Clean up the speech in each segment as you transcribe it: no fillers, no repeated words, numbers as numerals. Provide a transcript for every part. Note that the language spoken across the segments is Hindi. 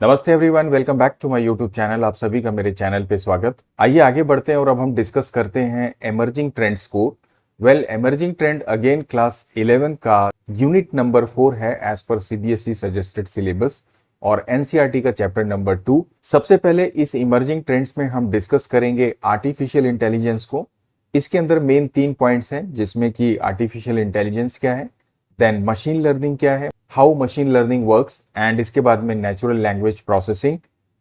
नमस्ते everyone, welcome back to my YouTube channel. आप सभी का मेरे चैनल पे स्वागत। आइए आगे बढ़ते हैं और अब हम डिस्कस करते हैं एमर्जिंग ट्रेंड्स को। एमर्जिंग ट्रेंड अगेन क्लास 11 का यूनिट नंबर 4 है as per CBSE suggested syllabus और एनसीईआरटी का चैप्टर नंबर 2। सबसे पहले इस इमर्जिंग ट्रेंड्स में हम डिस्कस करेंगे आर्टिफिशियल इंटेलिजेंस को। इसके अंदर मेन 3 पॉइंट्स हैं, जिसमें कि आर्टिफिशियल इंटेलिजेंस क्या है, देन मशीन लर्निंग क्या है, how machine learning works, and इसके बाद में नेचुरल लैंग्वेज प्रोसेसिंग।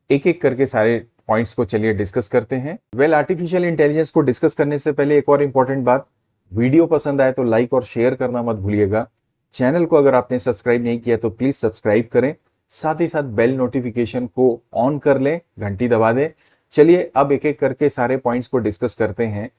एक एक करके सारे पॉइंट्स को चलिए डिस्कस करते हैं। आर्टिफिशियल इंटेलिजेंस को डिस्कस करने से पहले एक और इंपॉर्टेंट बात, वीडियो पसंद आए तो लाइक और शेयर करना मत भूलिएगा। चैनल को अगर आपने सब्सक्राइब नहीं किया तो प्लीज सब्सक्राइब करें, साथ ही साथ बेल नोटिफिकेशन को ऑन कर लें, घंटी दबा दें। चलिए अब एक एक करके सारे पॉइंट्स को डिस्कस करते हैं।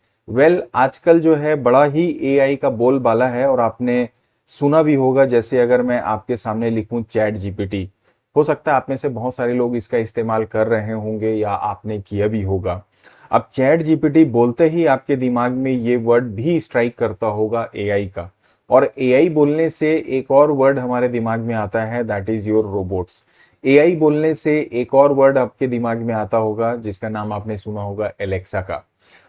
आजकल जो है बड़ा ही एआई का बोलबाला है और आपने सुना भी होगा। जैसे अगर मैं आपके सामने लिखूं चैट जीपीटी, हो सकता है आप में से बहुत सारे लोग इसका इस्तेमाल कर रहे होंगे या आपने किया भी होगा। अब चैट जीपीटी बोलते ही आपके दिमाग में ये वर्ड भी स्ट्राइक करता होगा एआई का, और एआई बोलने से एक और वर्ड हमारे दिमाग में आता है, that is your robots. AI बोलने से एक और वर्ड आपके दिमाग में आता होगा जिसका नाम आपने सुना होगा एलेक्सा का।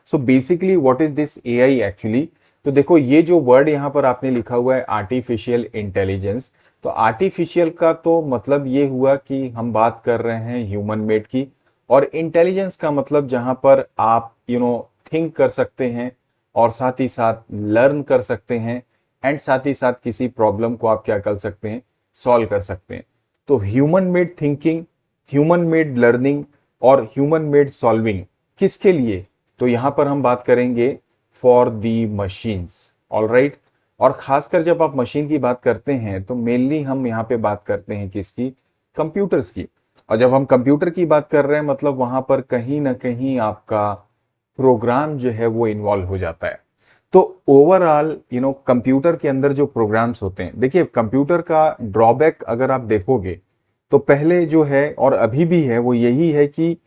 So basically what is this AI actually? तो देखो, ये जो वर्ड यहाँ पर आपने लिखा हुआ है आर्टिफिशियल इंटेलिजेंस, तो आर्टिफिशियल का तो मतलब ये हुआ कि हम बात कर रहे हैं ह्यूमन मेड की, और इंटेलिजेंस का मतलब जहां पर आप थिंक कर सकते हैं और साथ ही साथ लर्न कर सकते हैं, एंड साथ ही साथ किसी प्रॉब्लम को आप क्या कर सकते हैं, सॉल्व कर सकते हैं। तो human made thinking, human made learning और ह्यूमन मेड सॉल्विंग किसके लिए? तो यहां पर हम बात करेंगे for the machines. All right. और खासकर जब आप मशीन की बात करते हैं तो मेनली हम यहाँ पे बात करते हैं किसकी? कंप्यूटर्स की। और जब हम कंप्यूटर की बात कर रहे हैं मतलब वहां पर कहीं ना कहीं आपका प्रोग्राम जो है वो इन्वॉल्व हो जाता है। तो ओवरऑल कंप्यूटर के अंदर जो प्रोग्राम्स होते हैं, देखिए कंप्यूटर का ड्रॉबैक अगर आप देखोगे तो पहले जो है और अभी भी है वो यही है कि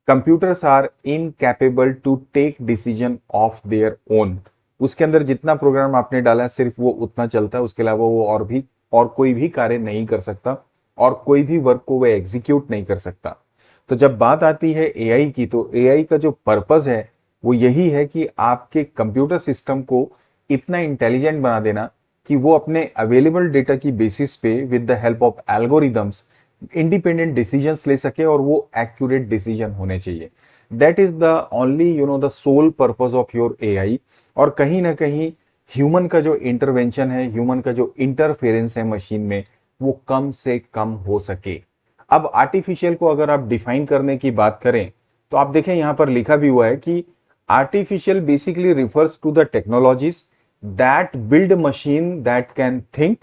computers are incapable to take decision of their own. उसके अंदर जितना प्रोग्राम आपने डाला है सिर्फ वो उतना चलता है, उसके अलावा वो और कोई भी कार्य नहीं कर सकता और कोई भी वर्क को वो एग्जीक्यूट नहीं कर सकता। तो जब बात आती है एआई की, तो एआई का जो पर्पस है वो यही है कि आपके कंप्यूटर सिस्टम को इतना इंटेलिजेंट बना देना कि वो अपने अवेलेबल डेटा की बेसिस पे with the help of algorithms independent decisions ले सके, और वो एक्यूरेट डिसीजन होने चाहिए। That is the only the sole purpose of your AI. और कहीं ना कहीं ह्यूमन का जो इंटरवेंशन है, ह्यूमन का जो इंटरफेरेंस है मशीन में, वो कम से कम हो सके। अब आर्टिफिशियल को अगर आप डिफाइन करने की बात करें तो आप देखें यहां पर लिखा भी हुआ है कि artificial basically refers to the technologies that build machine that can think,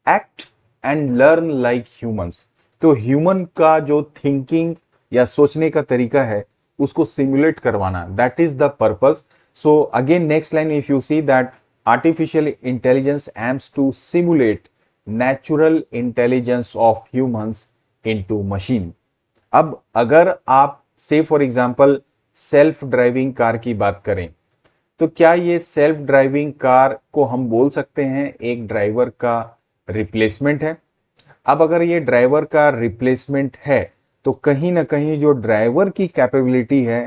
act and learn like humans. तो ह्यूमन का जो थिंकिंग या सोचने का तरीका है उसको सिमुलेट करवाना, that is the purpose. So again next line if you see that artificial intelligence aims to simulate natural intelligence of humans into machine. अब अगर आप से for example self driving car की बात करें, तो क्या ये सेल्फ ड्राइविंग कार को हम बोल सकते हैं एक ड्राइवर का रिप्लेसमेंट है? अब अगर ये ड्राइवर का रिप्लेसमेंट है तो कहीं ना कहीं जो ड्राइवर की कैपेबिलिटी है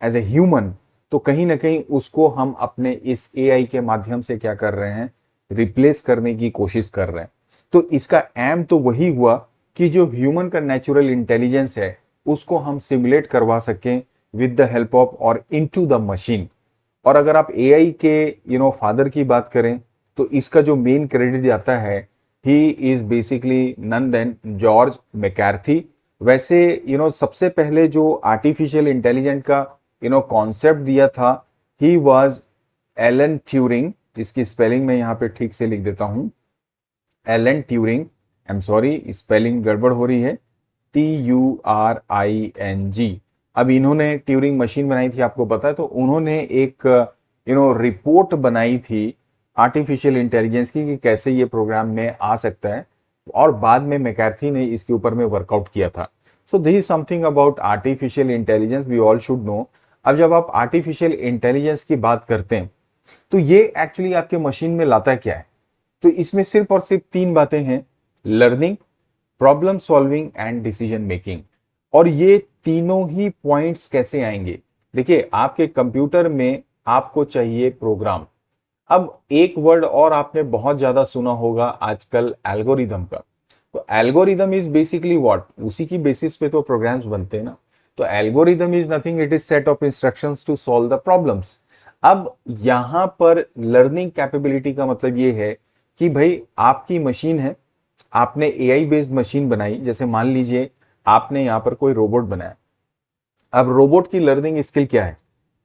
एज ए ह्यूमन, तो कहीं ना कहीं उसको हम अपने इस एआई के माध्यम से क्या कर रहे हैं, रिप्लेस करने की कोशिश कर रहे हैं। तो इसका एम तो वही हुआ कि जो ह्यूमन का नेचुरल इंटेलिजेंस है उसको हम सिमुलेट करवा सकें विद द हेल्प ऑफ और इनटू द मशीन। और अगर आप एआई के फादर की बात करें तो इसका जो मेन क्रेडिट आता है, he is basically none than George McCarthy. वैसे सबसे पहले जो आर्टिफिशियल इंटेलिजेंट का कॉन्सेप्ट दिया था, ही वाज एलन ट्यूरिंग। इसकी स्पेलिंग मैं यहाँ पे ठीक से लिख देता हूं, Alan Turing. I am sorry, spelling गड़बड़ हो रही है, TURING। अब इन्होंने ट्यूरिंग मशीन बनाई थी, आपको पता है। तो उन्होंने एक रिपोर्ट बनाई थी आर्टिफिशियल इंटेलिजेंस की कि कैसे ये प्रोग्राम में आ सकता है, और बाद में मैककार्थी ने इसके ऊपर में वर्कआउट किया था। So this is something about artificial intelligence we all should know. अब जब आप आर्टिफिशियल इंटेलिजेंस की बात करते हैं तो ये एक्चुअली आपके मशीन में लाता क्या है? तो इसमें सिर्फ और सिर्फ 3 बातें हैं, learning, problem solving and decision making. और ये तीनों ही पॉइंट्स कैसे आएंगे? देखिए, आपके कंप्यूटर में आपको चाहिए प्रोग्राम। अब एक वर्ड और आपने बहुत ज्यादा सुना होगा आजकल, एल्गोरिदम का। तो एल्गोरिदम इज बेसिकली व्हाट, उसी की बेसिस पे तो प्रोग्राम्स बनते हैं ना। तो algorithm is nothing, it is set of instructions to solve the problems. अब यहां पर लर्निंग कैपेबिलिटी का मतलब ये है कि भाई आपकी मशीन है, आपने एआई बेस्ड मशीन बनाई। जैसे मान लीजिए आपने यहां पर कोई रोबोट बनाया। अब रोबोट की लर्निंग स्किल क्या है,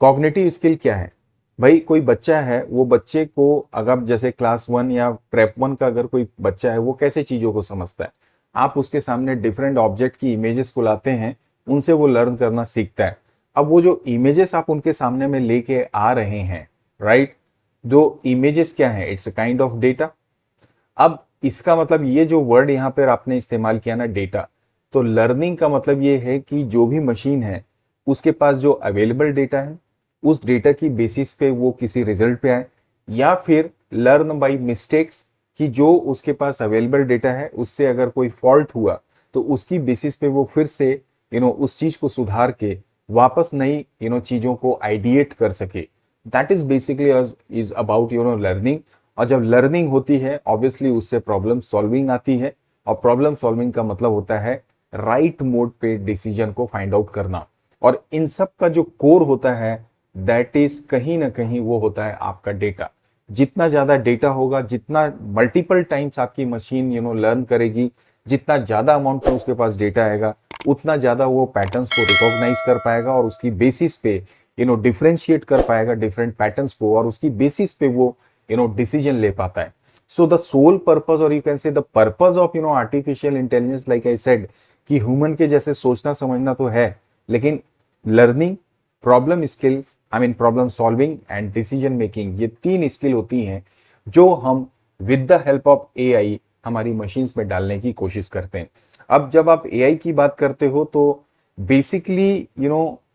कॉग्निटिव स्किल क्या है? भाई कोई बच्चा है, वो बच्चे को अगर जैसे क्लास 1 या प्रेप 1 का अगर कोई बच्चा है, वो कैसे चीजों को समझता है? आप उसके सामने डिफरेंट ऑब्जेक्ट की इमेजेस को लाते हैं, उनसे वो लर्न करना सीखता है। अब वो जो इमेजेस आप उनके सामने में लेके आ रहे हैं, राइट, जो इमेजेस क्या है, it's a kind of data. अब इसका मतलब ये जो वर्ड यहाँ पर आपने इस्तेमाल किया ना, डेटा, तो लर्निंग का मतलब ये है कि जो भी मशीन है उसके पास जो अवेलेबल डेटा है, उस डेटा की बेसिस पे वो किसी रिजल्ट पे आए, या फिर लर्न बाय मिस्टेक्स, कि जो उसके पास अवेलेबल डेटा है उससे अगर कोई फॉल्ट हुआ तो उसकी बेसिस पे वो फिर से उस चीज को सुधार के वापस नई चीजों को आइडिएट कर सके। That is basically is about learning. और जब लर्निंग होती है ऑब्वियसली उससे प्रॉब्लम सॉल्विंग आती है, और प्रॉब्लम सॉल्विंग का मतलब होता है राइट मोड पे डिसीजन को फाइंड आउट करना। और इन सब का जो कोर होता है दैट इज कहीं ना कहीं वो होता है आपका डेटा। जितना ज्यादा डेटा होगा, जितना मल्टीपल टाइम्स आपकी मशीन लर्न करेगी, जितना ज्यादा अमाउंट में उसके पास डेटा आएगा, उतना ज्यादा वो पैटर्न्स को रिकॉग्नाइज कर पाएगा और उसकी बेसिस पे डिफरेंशिएट कर पाएगा डिफरेंट पैटर्न्स को, और उसकी बेसिस पे वो डिसीजन ले पाता है। सो द सोल पर्पस, और you can say the purpose of artificial intelligence, like I said, कि ह्यूमन के जैसे सोचना समझना तो है, लेकिन learning, problem skills, I mean problem solving and decision making, ये तीन स्किल होती हैं जो हम with the help of AI हमारी मशीन्स में डालने की कोशिश करते हैं। अब जब आप एआई की बात करते हो तो बेसिकली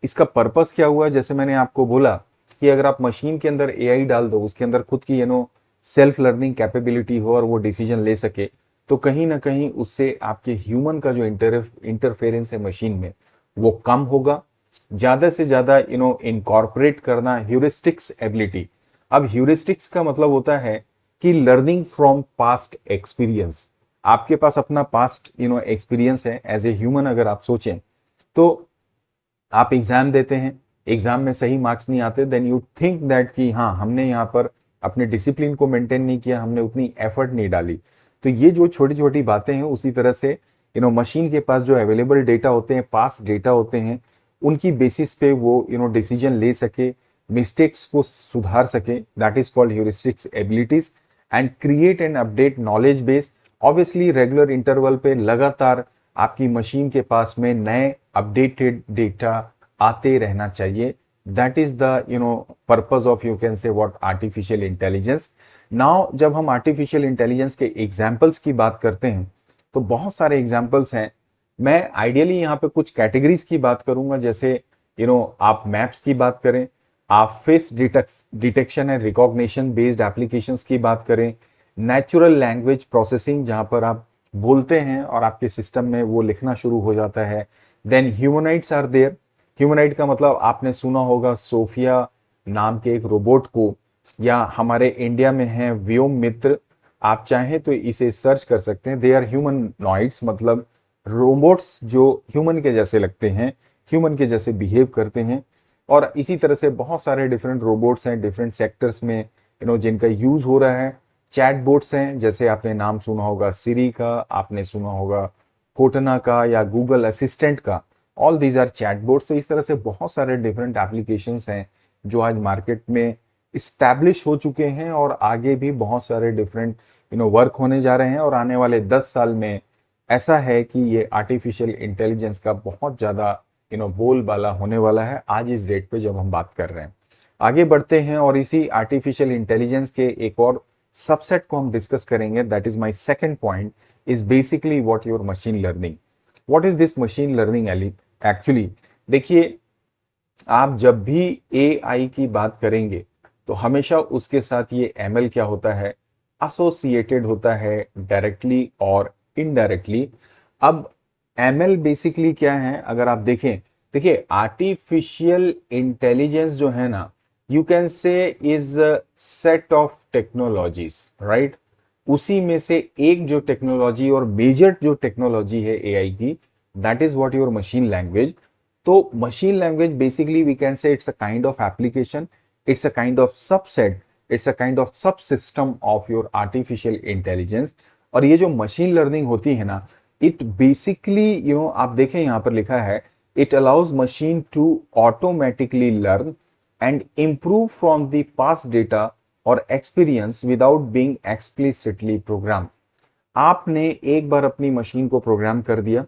इसका पर्पस क्या हुआ? जैसे मैंने आपको बोला कि अगर आप मशीन के अंदर एआई डाल दो, उसके अंदर खुद की सेल्फ लर्निंग कैपेबिलिटी हो और वो डिसीजन ले सके, तो कहीं ना कहीं उससे आपके ह्यूमन का जो इंटरफेरेंस है मशीन में वो कम होगा। ज्यादा से ज्यादा इनकॉर्पोरेट करना ह्यूरिस्टिक्स एबिलिटी। अब ह्यूरिस्टिक्स का मतलब होता है कि लर्निंग फ्रॉम पास्ट एक्सपीरियंस। आपके पास अपना पास्ट एक्सपीरियंस है एज ए ह्यूमन। अगर आप सोचें तो आप एग्जाम देते हैं, एग्जाम में सही मार्क्स नहीं आते, देन यू थिंक दैट कि हाँ, हमने यहाँ पर अपने डिसिप्लिन को मेंटेन नहीं किया, हमने उतनी एफर्ट नहीं डाली। तो ये जो छोटी छोटी बातें हैं, उसी तरह से मशीन के पास जो अवेलेबल डेटा होते हैं, पास डेटा होते हैं, उनकी बेसिस पे वो डिसीजन ले सके, मिस्टेक्स को सुधार सके, that is called heuristics abilities. And create and update knowledge base. Obviously regular interval पे लगातार आपकी मशीन के पास में नए अपडेटेड डेटा आते रहना चाहिए। That is the purpose of, you can say what, artificial intelligence. Now जब हम आर्टिफिशियल इंटेलिजेंस के एग्जाम्पल्स की बात करते हैं तो बहुत सारे एग्जाम्पल्स हैं। मैं आइडियली यहाँ पे कुछ कैटेगरीज की बात करूंगा, जैसे आप मैप्स की बात करें, आप face detection and recognition based applications की बात करें, नेचुरल लैंग्वेज प्रोसेसिंग, जहां पर आप बोलते हैं और आपके सिस्टम में वो लिखना शुरू हो जाता है। Then humanoids are there. Humanoid का मतलब आपने सुना होगा सोफिया नाम के एक रोबोट को, या हमारे इंडिया में है व्योम मित्र। आप चाहें तो इसे सर्च कर सकते हैं। दे आर ह्यूमनॉइड्स, मतलब रोबोट्स जो ह्यूमन के जैसे लगते हैं, ह्यूमन के जैसे बिहेव करते हैं। और इसी तरह से बहुत सारे डिफरेंट रोबोट्स हैं डिफरेंट सेक्टर्स में जिनका यूज हो रहा है। चैटबॉट्स हैं, जैसे आपने नाम सुना होगा सिरी का, आपने सुना होगा कोटना का या गूगल असिस्टेंट का। All these are chatbots. तो इस तरह से बहुत सारे डिफरेंट एप्लीकेशंस हैं जो आज मार्केट में इस्टेब्लिश हो चुके हैं, और आगे भी बहुत सारे डिफरेंट वर्क होने जा रहे हैं। और आने वाले 10 साल में ऐसा है कि ये आर्टिफिशियल इंटेलिजेंस का बहुत ज्यादा बोलबाला होने वाला है आज इस डेट पे जब हम बात कर रहे हैं। आगे बढ़ते हैं और इसी आर्टिफिशियल इंटेलिजेंस के एक और सबसेट को हम डिस्कस करेंगे। That is my second point, is basically what your machine learning. What is this machine learning actually? देखिए, आप जब भी एआई की बात करेंगे तो हमेशा उसके साथ ये एमएल क्या होता है, एसोसिएटेड होता है डायरेक्टली और इनडायरेक्टली। अब एमएल बेसिकली क्या है, अगर आप देखें, देखिए आर्टिफिशियल इंटेलिजेंस जो है ना, you can say is set of technologies, right. उसी में से एक जो टेक्नोलॉजी और मेजर जो टेक्नोलॉजी है एआई की, that is what your machine language. तो machine language basically we can say it's a kind of application, it's a kind of subset, it's a kind of sub system of your artificial intelligence. और ये जो मशीन लर्निंग होती है ना, इट बेसिकली आप देखें यहां पर लिखा है, it allows machine to automatically learn and improve from the past data or experience without being explicitly programmed। आपने एक बार अपनी मशीन को प्रोग्राम कर दिया,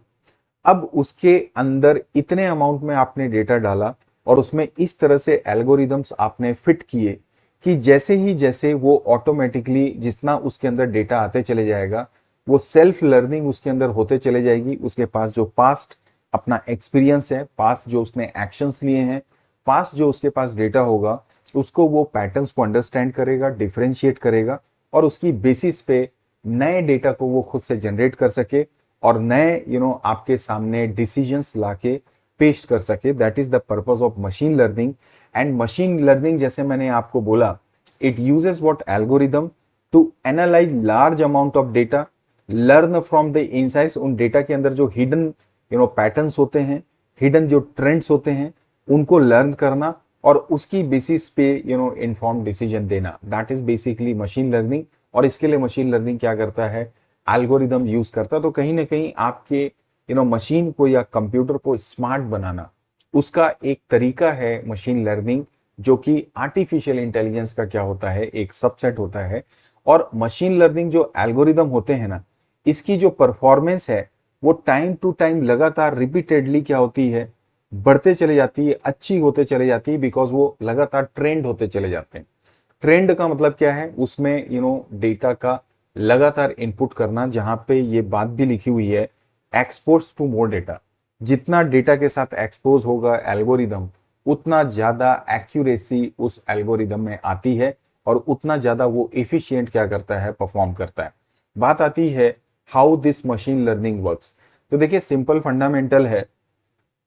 अब उसके अंदर इतने अमाउंट में आपने डेटा डाला और उसमें इस तरह से एल्गोरिदम्स आपने फिट किए कि जैसे वो ऑटोमेटिकली जितना उसके अंदर डेटा आते चले जाएगा, वो सेल्फ लर्निंग उसके अंदर होते चले जाएगी। उसके पास जो पास्ट अपना एक्सपीरियंस है, पास्ट जो उसने एक्शंस लिए हैं, पास्ट जो उसके पास डेटा होगा, उसको वो पैटर्न्स को अंडरस्टैंड करेगा, डिफरेंशिएट करेगा और उसकी बेसिस पे नए डेटा को वो खुद से जनरेट कर सके और नए आपके सामने डिसीजंस लाके पेश कर सके। That is the purpose of machine learning. And machine learning, जैसे मैंने आपको बोला, it uses what algorithm to analyze large amount of data, learn from the insights. उन डेटा के अंदर जो हिडन पैटर्न्स होते हैं, हिडन जो ट्रेंड्स होते हैं, उनको लर्न करना और उसकी बेसिस पे इन्फॉर्म डिसीजन देना, that is basically machine learning. और इसके लिए मशीन लर्निंग क्या करता है, एल्गोरिदम यूज करता है। तो कहीं ना कहीं आपके मशीन को या कंप्यूटर को स्मार्ट बनाना, उसका एक तरीका है मशीन लर्निंग, जो कि आर्टिफिशियल इंटेलिजेंस का क्या होता है, एक सबसेट होता है। और मशीन लर्निंग जो एल्गोरिदम होते हैं ना, इसकी जो परफॉर्मेंस है वो टाइम टू टाइम लगातार रिपीटेडली क्या होती है, बढ़ते चले जाती है, अच्छी होते चले जाती है, बिकॉज वो लगातार ट्रेंड होते चले जाते हैं। ट्रेंड का मतलब क्या है, उसमें डेटा का लगातार इनपुट करना, जहां पे ये बात भी लिखी हुई है, एक्सपोज टू मोर डेटा। जितना डेटा के साथ एक्सपोज होगा एल्गोरिदम, उतना ज्यादा एक्यूरेसी उस एल्गोरिदम में आती है और उतना ज्यादा वो एफिशिएंट क्या करता है, परफॉर्म करता है। बात आती है how this machine learning works. तो देखिए सिंपल फंडामेंटल है।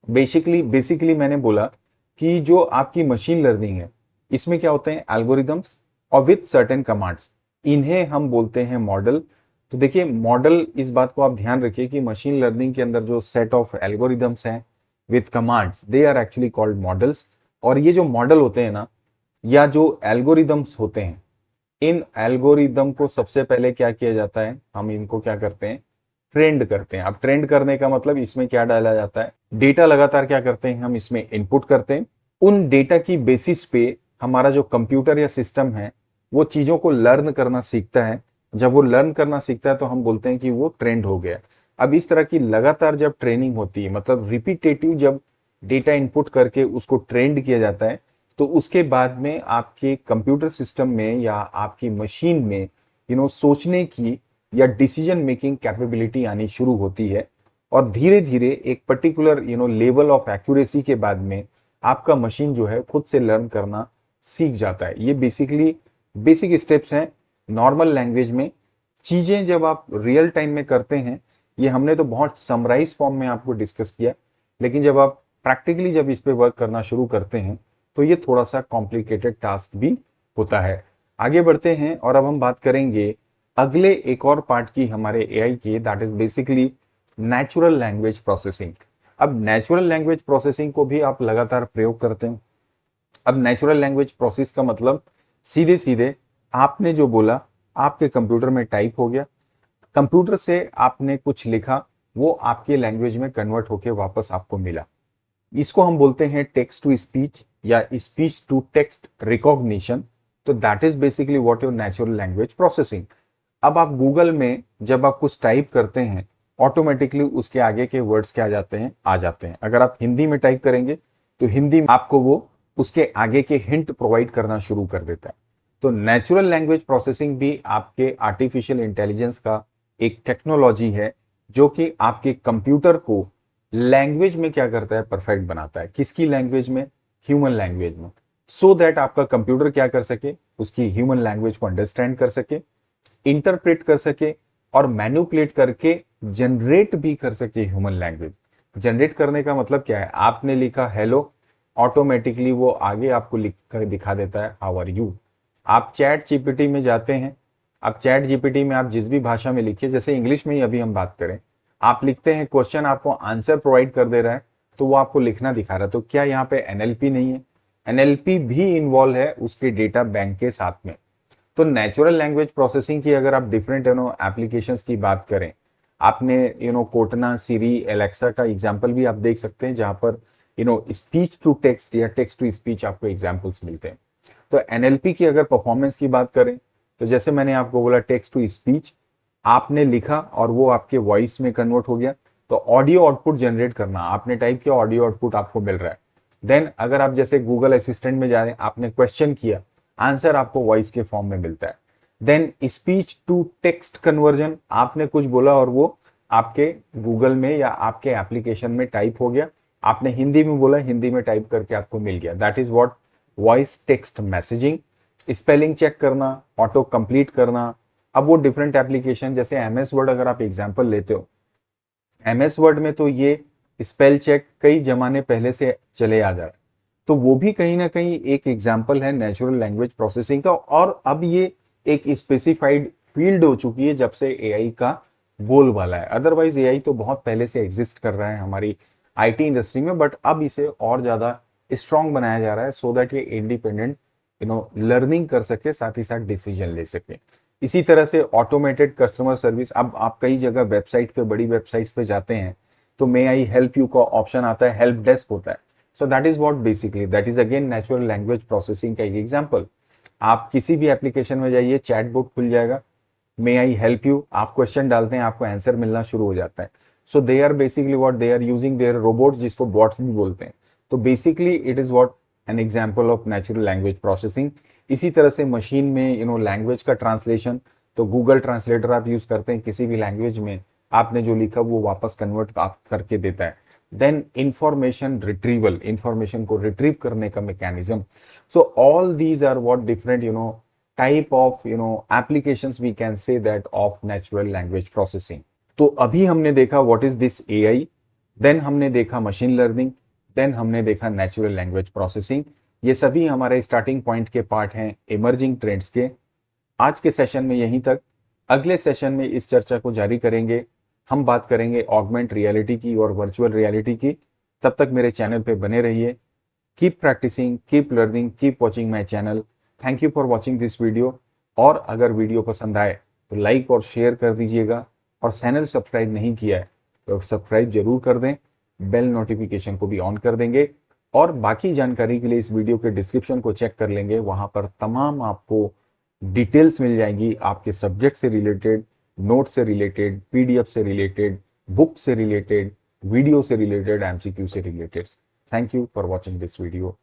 बेसिकली मैंने बोला कि जो आपकी मशीन लर्निंग है, इसमें क्या होते हैं, एल्गोरिदम्स और विथ सर्टेन कमांड्स, इन्हें हम बोलते हैं मॉडल। तो देखिए मॉडल, इस बात को आप ध्यान रखिए कि मशीन लर्निंग के अंदर जो सेट ऑफ एल्गोरिदम्स हैं with commands, they are actually called models. और ये जो मॉडल होते हैं ना, या जो एल्गोरिदम्स होते हैं, इन एल्गोरिदम को सबसे पहले क्या किया जाता है, हम इनको क्या करते हैं, ट्रेंड करते हैं। अब ट्रेंड करने का मतलब इसमें क्या डाला जाता है, डेटा लगातार क्या करते हैं, हम इसमें इनपुट करते हैं। उन डेटा की बेसिस पे हमारा जो कंप्यूटर या सिस्टम है, वो चीजों को लर्न करना सीखता है। जब वो लर्न करना सीखता है तो हम बोलते हैं कि वो ट्रेंड हो गया। अब इस तरह की लगातार जब ट्रेनिंग होती है, मतलब रिपीटेटिव जब डेटा इनपुट करके उसको ट्रेंड किया जाता है, तो उसके बाद में आपके कंप्यूटर सिस्टम में या आपकी मशीन में सोचने की या डिसीजन मेकिंग कैपेबिलिटी आनी शुरू होती है। और धीरे धीरे एक पर्टिकुलर लेवल ऑफ एक्यूरेसी के बाद में आपका मशीन जो है खुद से लर्न करना सीख जाता है। ये बेसिकली बेसिक स्टेप्स हैं नॉर्मल लैंग्वेज में। चीजें जब आप रियल टाइम में करते हैं, ये हमने तो बहुत समराइज फॉर्म में आपको डिस्कस किया, लेकिन जब आप प्रैक्टिकली जब इस पे वर्क करना शुरू करते हैं तो ये थोड़ा सा कॉम्प्लिकेटेड टास्क भी होता है। आगे बढ़ते हैं और अब हम बात करेंगे अगले एक और पार्ट की हमारे एआई की, that is basically natural language processing. अब नेचुरल लैंग्वेज प्रोसेसिंग को भी आप लगातार प्रयोग करते हैं। अब नेचुरल लैंग्वेज प्रोसेस का मतलब सीधे सीधे आपने जो बोला आपके कंप्यूटर में टाइप हो गया, कंप्यूटर से आपने कुछ लिखा, वो आपके लैंग्वेज में कन्वर्ट होके वापस आपको मिला। इसको हम बोलते हैं टेक्स्ट टू स्पीच या स्पीच टू टेक्स्ट रिकॉग्निशन। तो that is basically what your natural language processing. अब आप गूगल में जब आप कुछ टाइप करते हैं, ऑटोमेटिकली उसके आगे के वर्ड्स क्या आ जाते हैं। अगर आप हिंदी में टाइप करेंगे तो हिंदी में आपको वो उसके आगे के हिंट प्रोवाइड करना शुरू कर देता है। तो नेचुरल लैंग्वेज प्रोसेसिंग भी आपके आर्टिफिशियल इंटेलिजेंस का एक टेक्नोलॉजी है, जो कि आपके कंप्यूटर को लैंग्वेज में क्या करता है, परफेक्ट बनाता है। किसकी लैंग्वेज में, ह्यूमन लैंग्वेज में, सो दैट आपका कंप्यूटर क्या कर सके, उसकी ह्यूमन लैंग्वेज को अंडरस्टैंड कर सके, इंटरप्रेट कर सके और मैनिपुलेट करके जनरेट भी कर सके ह्यूमन लैंग्वेज। जनरेट करने का मतलब क्या है, आपने लिखा हेलो, ऑटोमेटिकली वो आगे आपको लिख कर दिखा देता है हाउ आर यू। आप चैट जीपीटी में जाते हैं, अब चैट जीपीटी में आप जिस भी भाषा में लिखिए, जैसे इंग्लिश में ही अभी हम बात करें, आप लिखते हैं क्वेश्चन, आपको आंसर प्रोवाइड कर दे रहा है, तो वो आपको लिखना दिखा रहा है। तो क्या यहाँ पे एनएलपी नहीं है? एनएलपी भी इन्वॉल्व है उसके डेटा बैंक के साथ में। तो नेचुरल लैंग्वेज प्रोसेसिंग की अगर आप डिफरेंट एप्लीकेशंस की बात करें, आपने कोटना, सिरी, एलेक्सा का एग्जांपल भी आप देख सकते हैं, जहां पर स्पीच टू टेक्स्ट या टेक्स्ट टू स्पीच आपको एग्जांपल्स मिलते हैं। तो एनएलपी की अगर परफॉर्मेंस की बात करें, तो जैसे मैंने आपको बोला टेक्स्ट टू स्पीच, आपने लिखा और वो आपके वॉइस में कन्वर्ट हो गया, तो ऑडियो आउटपुट जनरेट करना, आपने टाइप किया, ऑडियो आउटपुट आपको मिल रहा है। देन अगर आप जैसे गूगल असिस्टेंट में जा रहे हैं, आपने क्वेश्चन किया, आंसर आपको वॉइस के फॉर्म में मिलता है। Then speech to text conversion, आपने कुछ बोला और वो आपके गूगल में या आपके एप्लीकेशन में टाइप हो गया, आपने हिंदी में बोला, हिंदी में टाइप करके आपको मिल गया। That is what voice text messaging. Spelling check करना, ऑटो कंप्लीट करना, अब वो डिफरेंट एप्लीकेशन, जैसे एमएस वर्ड अगर आप एग्जांपल लेते हो, एमएस वर्ड में तो ये स्पेल चेक कई जमाने पहले से चले आ जा रहा है, तो वो भी कहीं ना कहीं एक एग्जांपल है नेचुरल लैंग्वेज प्रोसेसिंग का। और अब ये एक स्पेसिफाइड फील्ड हो चुकी है जब से एआई का बोलबाला है। अदरवाइज एआई तो बहुत पहले से एग्जिस्ट कर रहा है हमारी आईटी इंडस्ट्री में, बट अब इसे और ज्यादा स्ट्रांग बनाया जा रहा है सो दैट ये इंडिपेंडेंट लर्निंग कर सके, साथ ही साथ डिसीजन ले सके। इसी तरह से ऑटोमेटेड कस्टमर सर्विस, अब आप कई जगह वेबसाइट पे, बड़ी वेबसाइट्स पे जाते हैं तो मे आई हेल्प यू का ऑप्शन आता है, हेल्प डेस्क होता है। So that is what basically, that is again natural language processing का एक एग्जांपल। आप किसी भी एप्लीकेशन में जाइए, चैटबॉट खुल जाएगा, मे आई हेल्प यू, आप क्वेश्चन डालते हैं, आपको आंसर मिलना शुरू हो जाता है। So they are basically what they are using their robots, जिसको बॉट्स भी बोलते हैं। तो basically it is what an example of natural language processing. इसी तरह से मशीन में लैंग्वेज का ट्रांसलेशन, तो गूगल ट्रांसलेटर आप यूज करते हैं, किसी भी लैंग्वेज में आपने जो लिखा वो वापस कन्वर्ट आप करके देता है। देन इंफॉर्मेशन रिट्रीवल, इंफॉर्मेशन को रिट्रीव करने का mechanism. So all these are what different type of applications we can say that of natural language processing. तो अभी हमने देखा what is this AI, then हमने देखा मशीन लर्निंग, देन हमने देखा नेचुरल लैंग्वेज प्रोसेसिंग। ये सभी हमारे स्टार्टिंग पॉइंट के पार्ट हैं इमर्जिंग ट्रेंड्स के। आज के सेशन में यहीं तक, अगले सेशन में इस चर्चा को जारी करेंगे। हम बात करेंगे ऑगमेंट रियलिटी की और वर्चुअल रियलिटी की। तब तक मेरे चैनल पे बने रहिए। Keep practicing, keep learning, keep watching my channel. Thank you for watching this video. और अगर वीडियो पसंद आए तो लाइक और शेयर कर दीजिएगा, और चैनल सब्सक्राइब नहीं किया है तो सब्सक्राइब जरूर कर दें, बेल नोटिफिकेशन को भी ऑन कर देंगे। और बाकी जानकारी के लिए इस वीडियो के डिस्क्रिप्शन को चेक कर लेंगे, वहां पर तमाम आपको डिटेल्स मिल जाएंगी आपके सब्जेक्ट से रिलेटेड, नोट से रिलेटेड, पीडीएफ से रिलेटेड, बुक से रिलेटेड, वीडियो से रिलेटेड, एमसीक्यू से related. Thank you for watching this video.